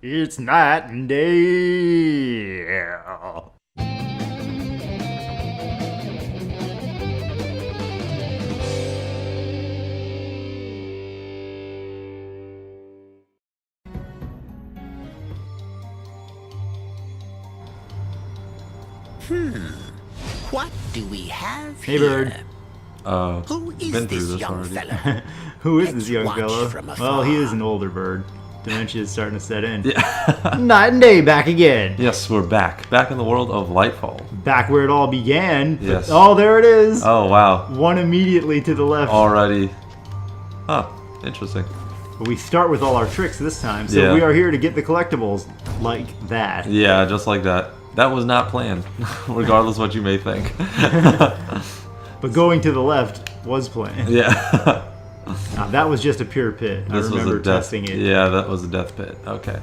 It's night and day. What do we have Hey, here? Bird. Who is been through this this young already. fellow? Who is Let's this young watch fella? from Well, he afar. is an older bird. Dementia is starting to set in. Yeah. Night and day back again. Yes, we're back. Back in the world of Lightfall. Back where it all began. But- Yes. Oh, there it is. Oh, wow. One immediately to the left. Alrighty. Huh. Interesting. But we start with all our tricks this time, so Yeah. we are here to get the collectibles like that. Yeah, just like that. That was not planned, regardless what you may think. But going to the left was planned. Yeah. That was just a pure pit. I This was remember a death. testing it. Yeah, that was a death pit. Okay.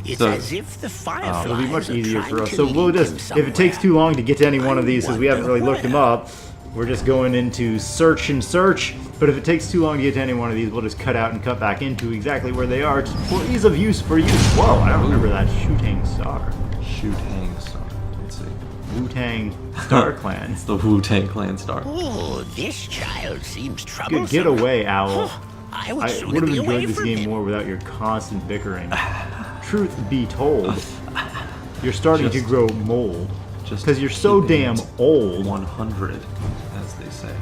It's So- as if the fireflies It'll be much are easier trying for us. to So we'll lead just, them if it takes somewhere. too long to get to any one of these, because we haven't really looked them where. up, we're just going into search and search. But if it takes too long to get to any one of these, we'll just cut out and cut back into exactly where they are for ease of use for you. Whoa, I don't remember that shooting star. Shoot hang star. Let's see. Wu-Tang Star Clan. It's the Wu-Tang Clan star. Oh, this child seems troublesome. Good, get away, Owl. I would I sooner would have be away enjoyed this from game him. more without your constant bickering. Truth be told, you're starting to Just- grow mold. Just Because you're so keeping damn it old. 100, as they say.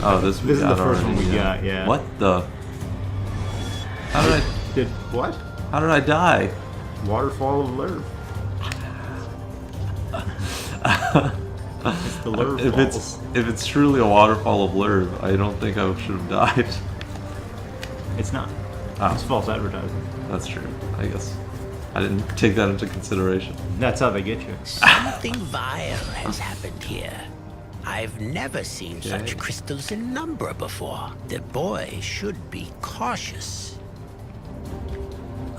Oh, this we This is got the first one already, we got, yeah. What the? How did Did what? I die? Waterfall of Lurv. It's the Lurv falls. If it's truly a waterfall of Lurv, I don't think I should have died. It's not. Ah. It's false advertising. That's true. I guess I didn't take that into consideration. That's how they get you. Something vile has happened here. I've never seen Okay. such crystals in Numbra before. The boy should be cautious.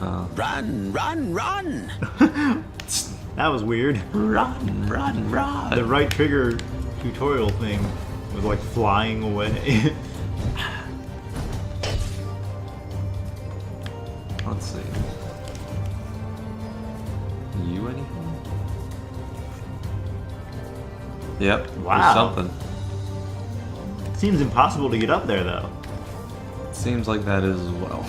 Run, run, run! That was weird. Run, run, run! The right trigger tutorial thing was like flying away. Let's see. You anything? Yep. Wow. There's something. Seems impossible to get up there though. Seems like that is as well.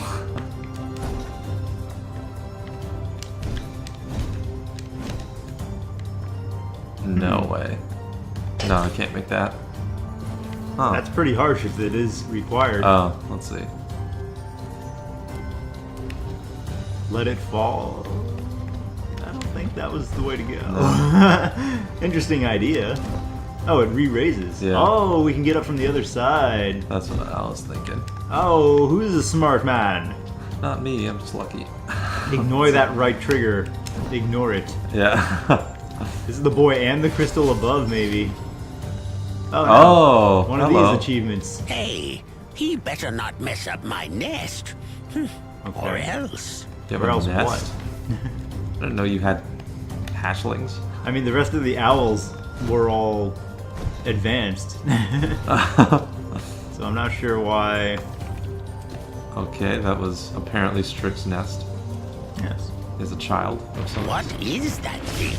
No way. No, I can't make that. Huh. That's pretty harsh if it is required. Oh, let's see. Let it fall. I don't think that was the way to go. Interesting idea. Oh, it re-raises. Yeah. Oh, we can get up from the other side. That's what I was thinking. Oh, who's a smart man? Not me, I'm just lucky. Ignore that right trigger. Ignore it. Yeah. This is the boy and the crystal above, maybe. Oh, no. Oh, One of hello. these achievements. Hey, he better not mess up my nest. Or Okay. else. Do you have Or a else nest? what? I didn't know you had hatchlings. I mean, the rest of the owls were all advanced. So I'm not sure why. Okay, that was apparently Strick's nest. Yes. Is a child of some What is that thing?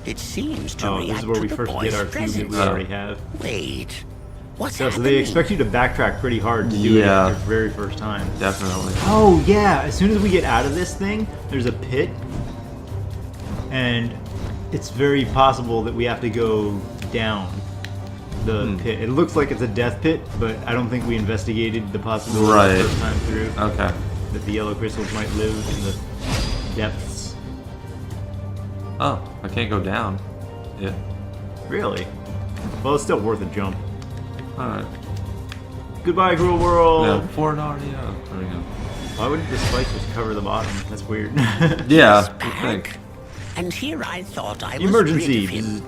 It seems to Oh, react this is where to we the first boy's get our cube that presence. we already have. Wait, what's So happening? they expect you to backtrack pretty hard to do it Yeah. your very first time. Definitely. Oh yeah, as soon as we get out of this thing, there's a pit. And it's very possible that we have to go down the pit. It looks like it's a death pit, but I don't think we investigated the possibility Right. the first time through Okay. that the yellow crystals might live in the depths. Oh, I can't go down. Yeah. Really? Well, it's still worth a jump. Alright. Goodbye, cruel world! Yeah, before it already. There we go. Why wouldn't the spikes just cover the bottom? That's weird. Yeah, you Back. think. And here I thought I was Emergency! rid of him.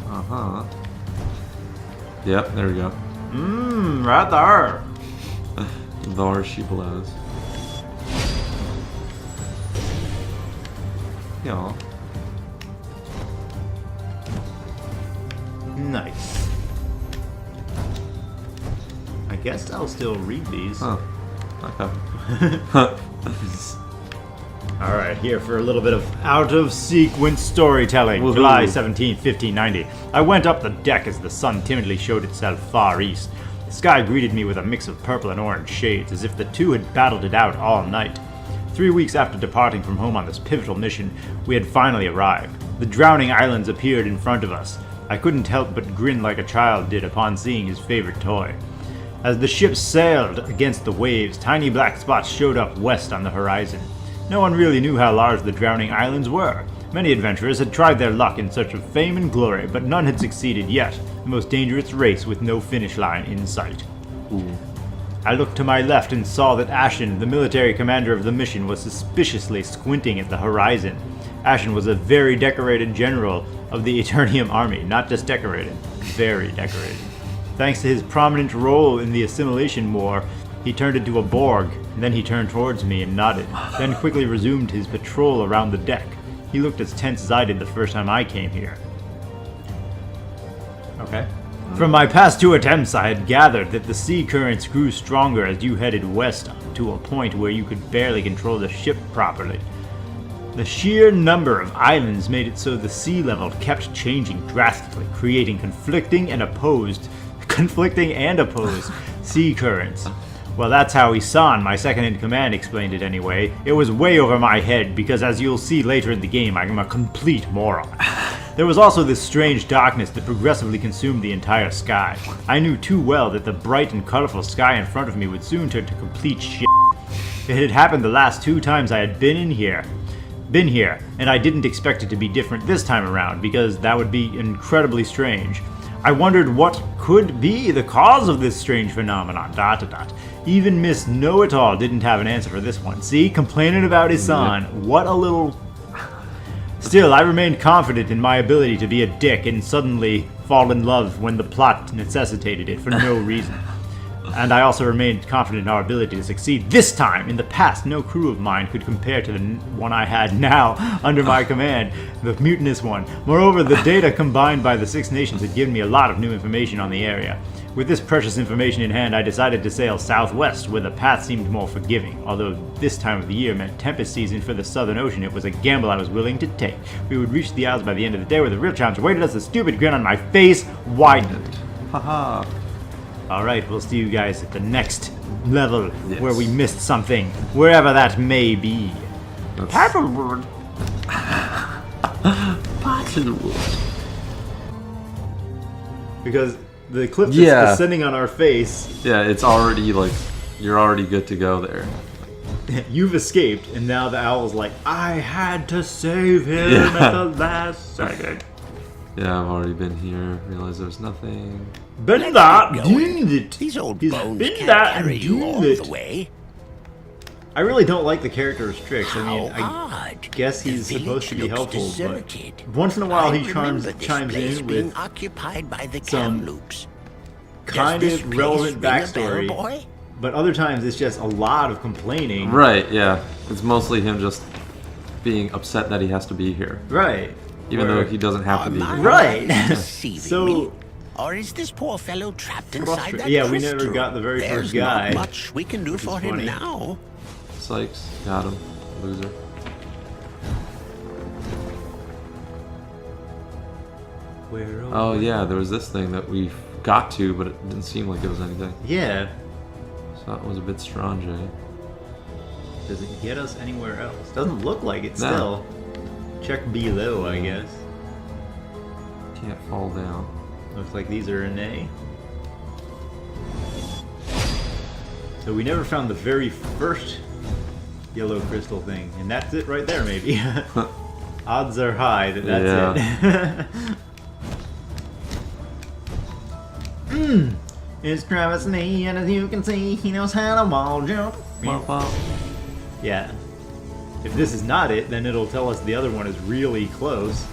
Uh-huh. Yep, there we go. Mmm, right there. There she blows. Yeah. Nice. guess I'll still read these. Huh. Okay. Alright, here for a little bit of out-of-sequence storytelling. Woohoo. July 17, 1590. I went up the deck as the sun timidly showed itself far east. The sky greeted me with a mix of purple and orange shades, as if the two had battled it out all night. 3 weeks after departing from home on this pivotal mission, we had finally arrived. The drowning islands appeared in front of us. I couldn't help but grin like a child did upon seeing his favorite toy. As the ship sailed against the waves, tiny black spots showed up west on the horizon. No one really knew how large the drowning islands were. Many adventurers had tried their luck in search of fame and glory, but none had succeeded yet. The most dangerous race with no finish line in sight. Ooh. I looked to my left and saw that Ashen, the military commander of the mission, was suspiciously squinting at the horizon. Ashen was a very decorated general of the Eternium army. Not just decorated, very decorated. Thanks to his prominent role in the Assimilation War, he turned into a Borg. Then he turned towards me and nodded, then quickly resumed his patrol around the deck. He looked as tense as I did the first time I came here. Okay. From my past 2 attempts, I had gathered that the sea currents grew stronger as you headed west to a point where you could barely control the ship properly. The sheer number of islands made it so the sea level kept changing drastically, creating conflicting and opposed sea currents. Well, that's how Isan, my second-in-command, explained it anyway. It was way over my head, because as you'll see later in the game, I'm a complete moron. There was also this strange darkness that progressively consumed the entire sky. I knew too well that the bright and colorful sky in front of me would soon turn to complete shit. It had happened the last 2 times I had been here, and I didn't expect it to be different this time around, because that would be incredibly strange. I wondered what could be the cause of this strange phenomenon, ... Even Miss Know-It-All didn't have an answer for this one. See? Complaining about Isan. What a little... Still, I remained confident in my ability to be a dick and suddenly fall in love when the plot necessitated it for no reason. And I also remained confident in our ability to succeed this time. In the past, no crew of mine could compare to the one I had now under my command, the mutinous one. Moreover, the data combined by the 6 nations had given me a lot of new information on the area. With this precious information in hand, I decided to sail southwest, where the path seemed more forgiving. Although this time of the year meant tempest season for the Southern Ocean, it was a gamble I was willing to take. We would reach the Isles by the end of the day, where the real challenge awaited us. The stupid grin on my face widened. Haha. Alright, we'll see you guys at the next level, Yes. where we missed something, wherever that may be. Paddleboard. Because the cliff that's Yeah. descending on our face, Yeah, it's already like you're already good to go there. you've escaped, and now the owl's like, I had to save him Yeah. at the last second. Yeah, I've already been here. Realized there's nothing. Been Let's that, get going. doing it. These old He's bones been can't that carry and you doing all it. the way. I really don't like the character's tricks. I mean, How I odd. guess The he's supposed to be village looks helpful, deserted. but once in a while I he chimes remember this chimes place in being with occupied by the some Kamloops. kind Does this of place relevant ring a bell, backstory. boy? But other times it's just a lot of complaining. Right, yeah. It's mostly him just being upset that he has to be here. Right. Even Where- though he doesn't have to be here. Right. Deceiving So- me? Or is this poor fellow trapped inside that Yeah, we crystal? never got the very There's first guy. not much we can do for him funny. now. Sykes, got him. Loser. Where Oh yeah, there was this thing that we got to, but it didn't seem like it was anything. Yeah. So that was a bit strange, eh? Does it get us anywhere else? Doesn't look like it No. still. Check below, I guess. Can't fall down. Looks like these are an A. So we never found the very first yellow crystal thing, and that's it right there, maybe. Odds are high that that's it. It's Travis Lee, and as you can see, he knows how to wall jump. Yeah. If this is not it, then it'll tell us the other one is really close.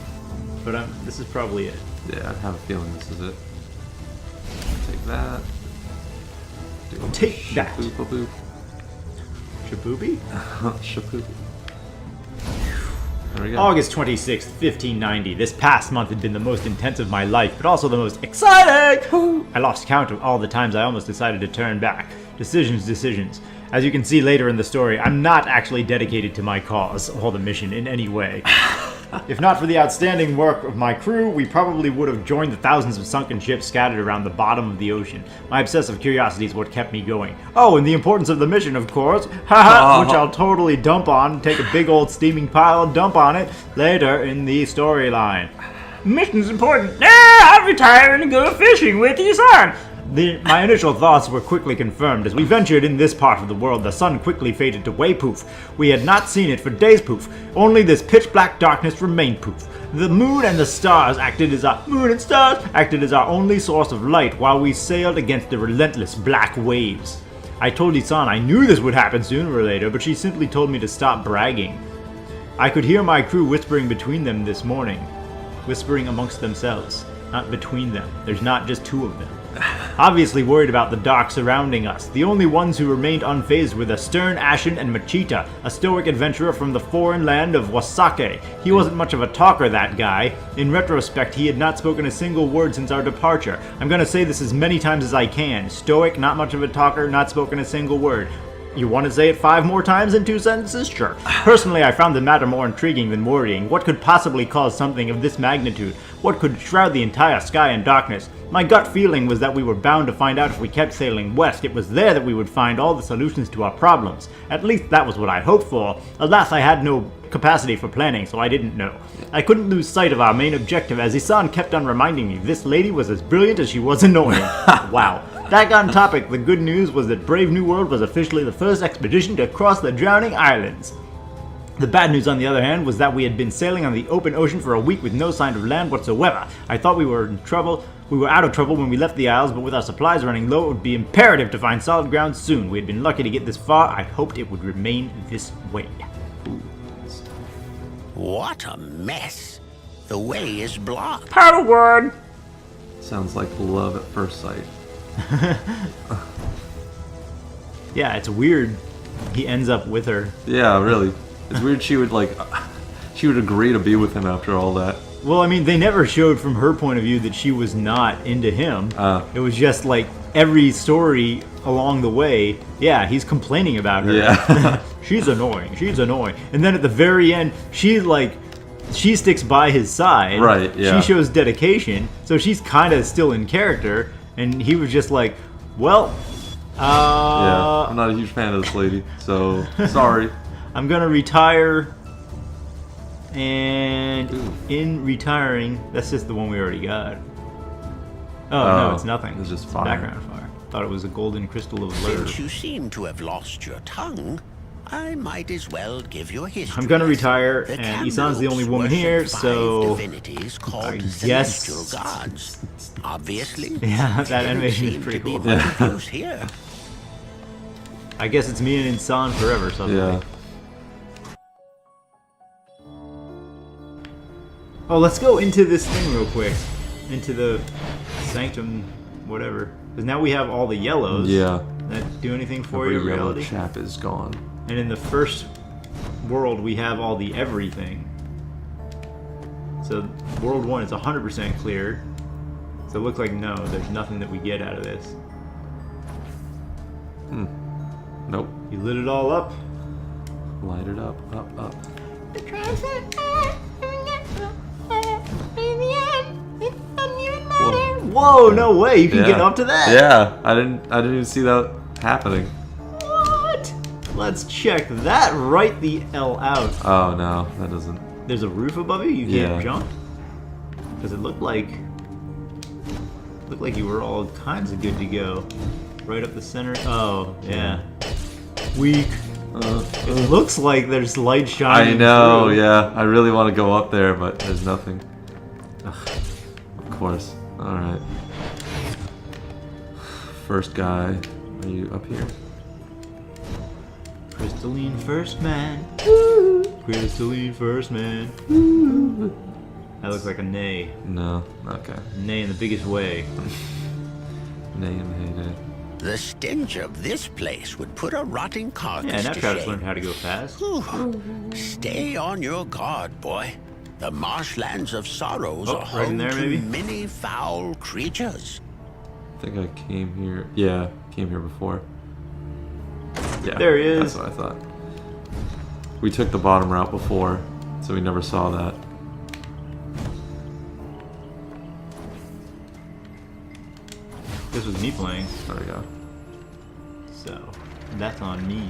But this is probably it. Yeah, I have a feeling this is it. Take that. Do a Take that. Shaboop-a-boop. Shaboopy? Shaboop. There we go. August 26th, 1590. This past month had been the most intense of my life, but also the most exciting! I lost count of all the times I almost decided to turn back. Decisions. As you can see later in the story, I'm not actually dedicated to my cause or the mission in any way. If not for the outstanding work of my crew, we probably would have joined the thousands of sunken ships scattered around the bottom of the ocean. My obsessive curiosity is what kept me going. Oh, and the importance of the mission, of course. Haha, which I'll totally dump on, take a big old steaming pile and dump on it later in the storyline. Mission's important. I'm retiring and go fishing with you, son. My initial thoughts were quickly confirmed. As we ventured in this part of the world, the sun quickly faded to way poof. We had not seen it for days poof. Only this pitch black darkness remained poof. The moon and the stars acted as our only source of light while we sailed against the relentless black waves. I told Isan I knew this would happen sooner or later, but she simply told me to stop bragging. I could hear my crew whispering between them this morning. Whispering amongst themselves, not between them. There's not just two of them. Obviously worried about the dark surrounding us. The only ones who remained unfazed were the stern Ashen and Machita, a stoic adventurer from the foreign land of Wasake. He wasn't much of a talker, that guy. In retrospect, he had not spoken a single word since our departure. I'm gonna say this as many times as I can. Stoic, not much of a talker, not spoken a single word. You want to say it 5 more times in 2 sentences? Sure. Personally, I found the matter more intriguing than worrying. What could possibly cause something of this magnitude? What could shroud the entire sky in darkness? My gut feeling was that we were bound to find out if we kept sailing west. It was there that we would find all the solutions to our problems. At least that was what I hoped for. Alas, I had no capacity for planning, so I didn't know. I couldn't lose sight of our main objective, as Isan kept on reminding me this lady was as brilliant as she was annoying. Wow. Back on topic, the good news was that Brave New World was officially the first expedition to cross the Drowning Islands. The bad news, on the other hand, was that we had been sailing on the open ocean for a week with no sign of land whatsoever. I thought we were in trouble. We were out of trouble when we left the Isles, but with our supplies running low, it would be imperative to find solid ground soon. We had been lucky to get this far. I hoped it would remain this way. What a mess. The way is blocked. Paddle word! Sounds like love at first sight. Yeah, it's weird. He ends up with her. Yeah, really. It's weird she would agree to be with him after all that. Well, I mean, they never showed from her point of view that she was not into him. It was just like every story along the way, yeah, he's complaining about her. Yeah. She's annoying. And then at the very end, she sticks by his side. Right, yeah. She shows dedication, so she's kind of still in character. And he was just like, well, yeah, I'm not a huge fan of this lady, so sorry. I'm gonna retire. And in retiring, that's just the one we already got. Oh, no, it's nothing. It's just It's fire. background fire. Thought it was a golden crystal of love. Since you seem to have lost your tongue, I might as well give you a history. I'm gonna retire, The and Isan's the only Kamloops woman here, worship 5 so divinities called I guess- celestial gods. Obviously, Yeah, that didn't animation is seem pretty to be cool. much use here. I guess it's me and Insan forever, something. Yeah. Oh, let's go into this thing real quick. Into the sanctum, whatever. Because now we have all the yellows. Yeah. That do anything for Every you, yellow reality? chap is gone. And in the first world, we have all the everything. So world 1 is 100% cleared. So it looks like no, there's nothing that we get out of this. Nope. You lit it all up. Light it up, up. Whoa, no way, you can get up to that. Yeah, I didn't even see that happening. What? Let's check that right the L out. Oh no, that doesn't. There's a roof above you, you can't Yeah. jump? Because it looked like you were all kinds of good to go. Right up the center. Oh, yeah. Weak. It looks like there's light shining I know, through. yeah. I really want to go up there, but there's nothing. Ugh, of course. Alright. First guy. Are you up here? Crystalline first man. Woo. Crystalline first man. Woo. That looks like a nay. No. Okay. Nay in the biggest way. Name heyday. The stench of this place would put a rotting carcass Yeah, now to Travis shame. learned how to go fast. Whew. Stay on your guard, boy. The marshlands of sorrows Oh, are right in home there, to maybe? many foul creatures. I think I came here. Yeah, came here before. Yeah, There he is. That's what I thought. We took the bottom route before, so we never saw that. This was me playing, There we go. so that's on me.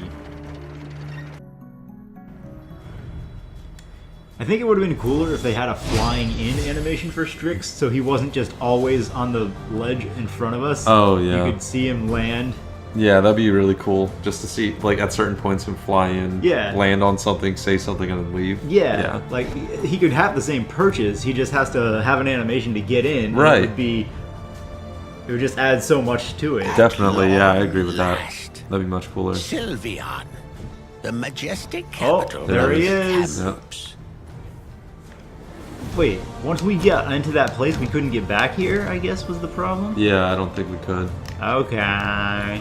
I think it would have been cooler if they had a flying in animation for Strix, so he wasn't just always on the ledge in front of us. Oh, yeah. You could see him land. Yeah, that'd be really cool. Just to see, like, at certain points him fly in, Yeah. land on something, say something, and then leave. Yeah, like he could have the same purchase. He just has to have an animation to get in. and Right. It would just add so much to it. Definitely, yeah, I agree with that. Last. That'd be much cooler. Sylveon, the majestic Oh, capital there of he is. Kamloops. Wait, once we got into that place, we couldn't get back here, I guess was the problem? Yeah, I don't think we could. Okay.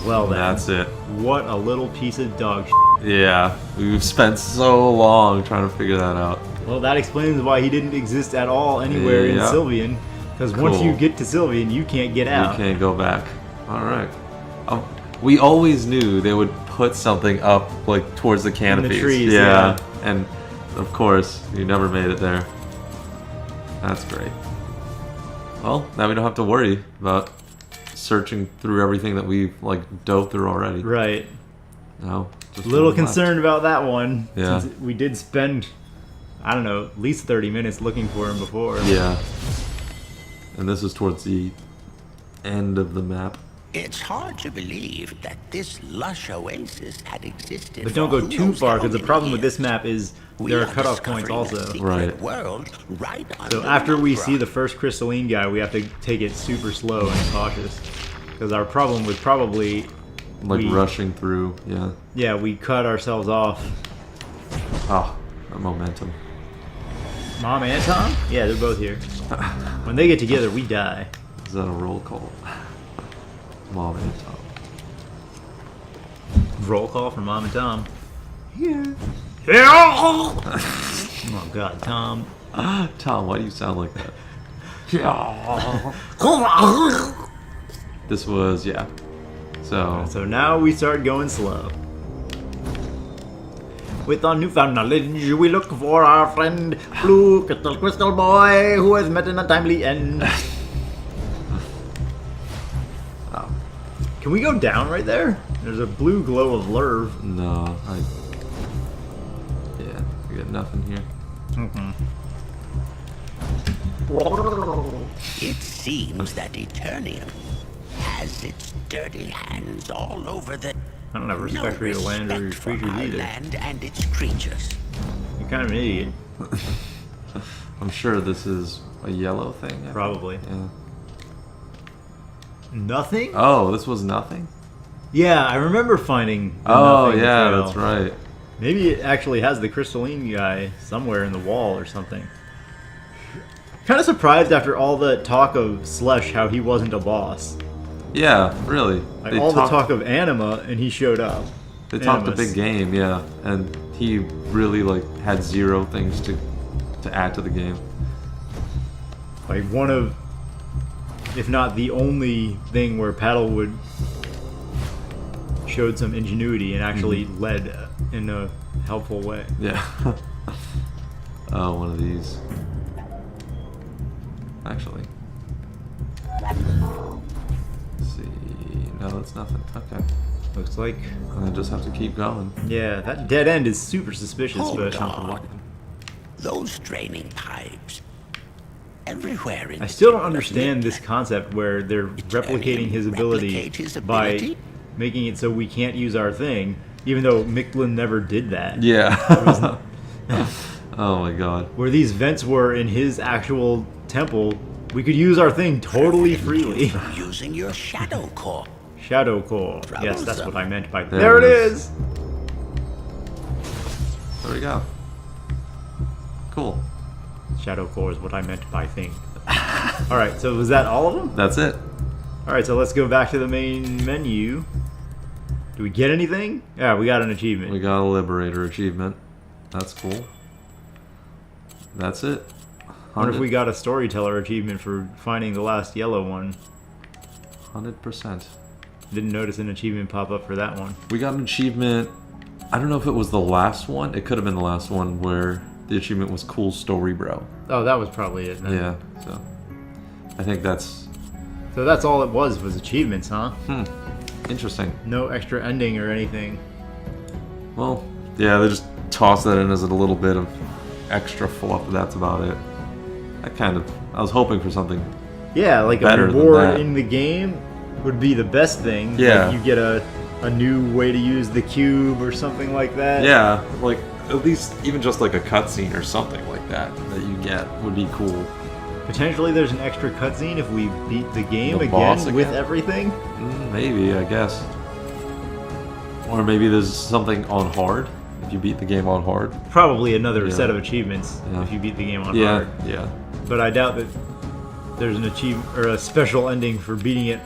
Well then. That's it. What a little piece of dog Yeah, we've spent so long trying to figure that out. Well, that explains why he didn't exist at all anywhere in Yeah. Sylveon. Because once Cool. you get to Sylveon, you can't get out. We can't go back. Alright. We always knew they would put something up, like, towards the canopies. trees, yeah. And, of course, you never made it there. That's great. Well, now we don't have to worry about searching through everything that we've, like, dove through already. Right. No. Just A little one left. concerned about that one. Yeah. Since we did spend, I don't know, at least 30 minutes looking for him before. Yeah. And this is towards the end of the map. It's hard to believe that this lush oasis had existed. But don't for go who too knows far, how because the many problem with years. this map is We there are are cutoff points discovering a also. secret Right. world right So under after we Numbra. see the first crystalline guy, we have to take it super slow and cautious. Because our problem was probably, Like, we- rushing through. Yeah. yeah, we cut ourselves off. Oh, that momentum. Mom and Tom? Yeah, they're both here. When they get together, we die. Is that a roll call? Mom and Tom. Roll call for Mom and Tom. Here. Oh God, Tom. Tom, why do you sound like that? This was, yeah. So, So now we start going slow. With our newfound knowledge, we look for our friend Blue Crystal Boy, who has met an untimely end. oh, Can we go down right there? There's a blue glow of Lurv. no, yeah, we got nothing here. It seems that Eternium has its dirty hands all over the. I don't have respect for your land or your respect for creatures our either. land and its creatures. You're kind of an idiot. I'm sure this is a yellow thing. I think. Probably. Yeah. Nothing? Oh, this was nothing? Yeah, I remember finding the Oh, nothing yeah, trail. that's right. Maybe it actually has the crystalline guy somewhere in the wall or something. Kind of surprised after all the talk of Slush how he wasn't a boss. Yeah, really. Like They all the talked- talk of Anima and he showed up. They talked a Animus. big game, yeah, and he really like had zero things to add to the game. Like one of, if not the only thing where Paddlewood showed some ingenuity and actually led in a helpful way. Yeah. Oh, one of these. Actually. Let's see. No, that's nothing. Okay. Looks like, I just have to keep going. yeah, that dead end is super suspicious, Hold but on. Those draining pipes. Everywhere in I still don't the understand this concept where they're replicating his ability replicate his by ability? making it so we can't use our thing, even though Mictlan never did that. Yeah. Oh my god. Where these vents were in his actual temple, we could use our thing totally freely. Using your shadow core. Shadow Core. Yes, that's what I meant by There there. it It is. is. There we go. Cool. Shadow Core is what I meant by thing. All right, so was that all of them? That's it. Alright, so let's go back to the main menu. Do we get anything? Yeah, we got an achievement. We got a Liberator achievement. That's cool. That's it. I wonder if we got a Storyteller achievement for finding the last yellow one. 100%. Didn't notice an achievement pop up for that one. We got an achievement. I don't know if it was the last one. It could have been the last one where the achievement was Cool Story Bro. Oh, that was probably it then. Yeah, so I think that's... So that's all it was achievements, huh? Interesting. No extra ending or anything. Well, yeah, they just tossed that in as a little bit of extra fluff, but that's about it. I was hoping for something. Yeah, like better a than reward that. in the game would be the best thing. Yeah. Like you get a new way to use the cube or something like that. Yeah, like at least even just like a cutscene or something like that you get would be cool. Potentially there's an extra cutscene if we beat the game The boss again with again? everything. Maybe, I guess. Or maybe there's something on hard if you beat the game on hard. Probably another Yeah. set of achievements Yeah. if you beat the game on Yeah, hard. yeah. But I doubt that there's an achievement or a special ending for beating it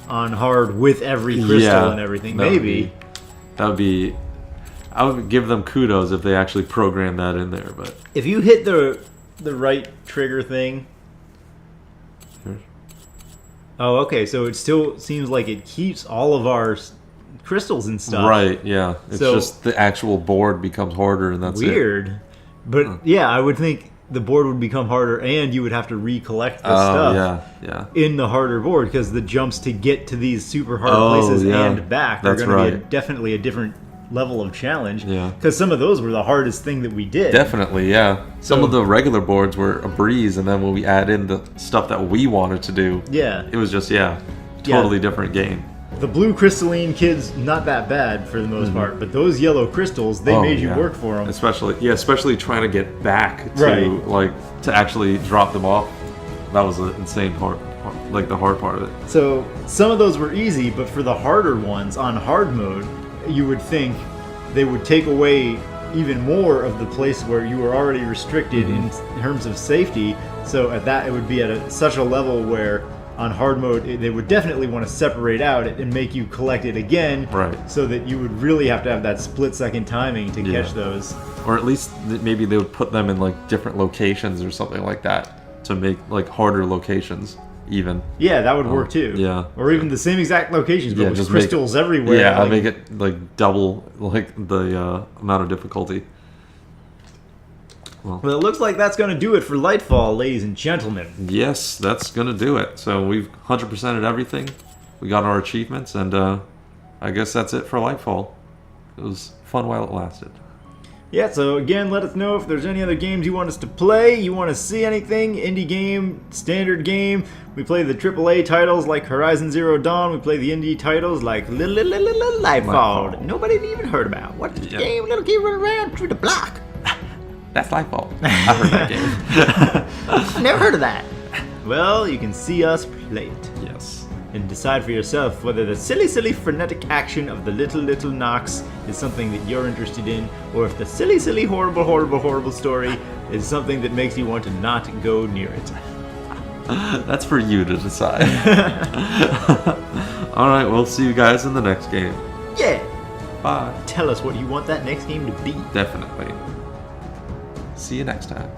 on hard with every crystal Yeah, and everything. that would Maybe. be. I would give them kudos if they actually programmed that in there, but. If you hit the right trigger thing. Oh, okay. So it still seems like it keeps all of our crystals and stuff. Right, yeah. It's So- just the actual board becomes harder and that's it. Weird. But yeah, I would think the board would become harder and you would have to recollect the stuff yeah. in the harder board because the jumps to get to these super hard Oh, places yeah. and back are That's going to be right. definitely a different level of challenge. Yeah. Because some of those were the hardest thing that we did. Definitely, yeah. Some So- of the regular boards were a breeze, and then when we add in the stuff that we wanted to do, Yeah. it was just, totally different game. The blue crystalline kids, not that bad for the most part, but those yellow crystals, they Oh, made you yeah. work for them. Especially trying to get back to, Right. to actually drop them off. That was an insane part, the hard part of it. So some of those were easy, but for the harder ones on hard mode, you would think they would take away even more of the place where you were already restricted in terms of safety. So at that, it would be at such a level where on hard mode, they would definitely want to separate out and make you collect it again. Right. So that you would really have to have that split-second timing to catch those. Or at least maybe they would put them in different locations or something like that to make harder locations even. Yeah, that would work too. yeah. Or even the same exact locations, but with just crystals everywhere. Yeah, like- make it double the amount of difficulty. Well, it looks like that's going to do it for Lightfall, ladies and gentlemen. Yes, that's gonna do it. So we've 100%ed everything. We got our achievements, and I guess that's it for Lightfall. It was fun while it lasted. Yeah, so again, let us know if there's any other games you want us to play, you want to see anything, indie game, standard game. We play the AAA titles like Horizon Zero Dawn. We play the indie titles like Lightfall. Lightfall. Nobody even heard about. What's the Yeah. game? Little kid running around through the block. That's Lightfall. I heard that game. Never heard of that. Well, you can see us play it. Yes. And decide for yourself whether the silly, frenetic action of the little Nox is something that you're interested in, or if the silly, horrible story is something that makes you want to not go near it. That's for you to decide. Alright, we'll see you guys in the next game. Yeah! Bye. Tell us what you want that next game to be. Definitely. See you next time.